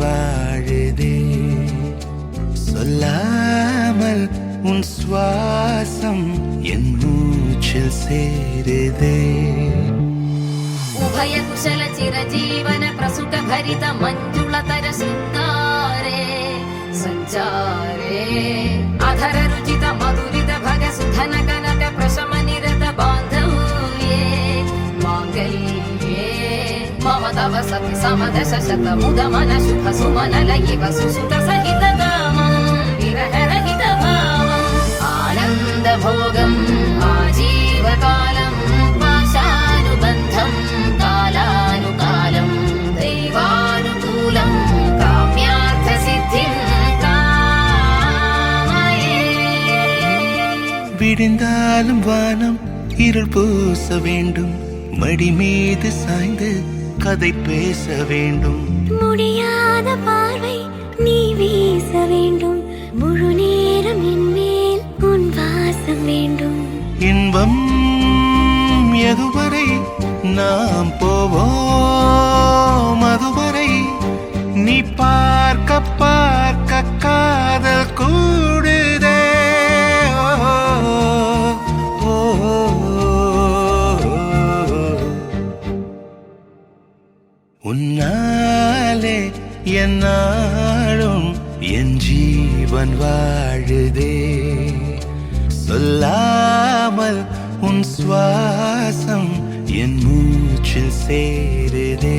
வாழுதே சொல்லாமல் உன் சுவாசம் என் மூச்சில் சேருதே उभय कुशल चिरजीवन प्रसुख भरित मंजुलतर शृंगारे संचारे अधर रुचित मधुरित भग सुधन कनक प्रशम निरत बांधव्ये मांगल्ये मम तव सति समदश शत मुद मन शुभ सुमन लयिव सुसुत सहित कामं विरह रहित भावम् आनंद भोगम् आजीवकालम् पाशानुबन्धम् कालानुकालम् दैवानुकूलम् काम्यार्थ सिद्धिम् कामये விடிந்தாலும் வானம் இருள் பூச வேண்டும் மடி மீது சாய்ந்து கதை பேச வேண்டும் முடியாத பார்வை நீ வீச வேண்டும் முழு நேரம் என் மேல் உன் வாசம் வேண்டும் இன்பம் எதுவரை நாம் போவோம் அதுவரை நீ பார்க்க பார்க்க காதல் கூடுதே ஓ, ஓ, உன்னாலே என்னாலும் என் ஜீவன் வாழுதே சொல்லாமல் உன் சுவாசம் என் மூச்சில் சேருதே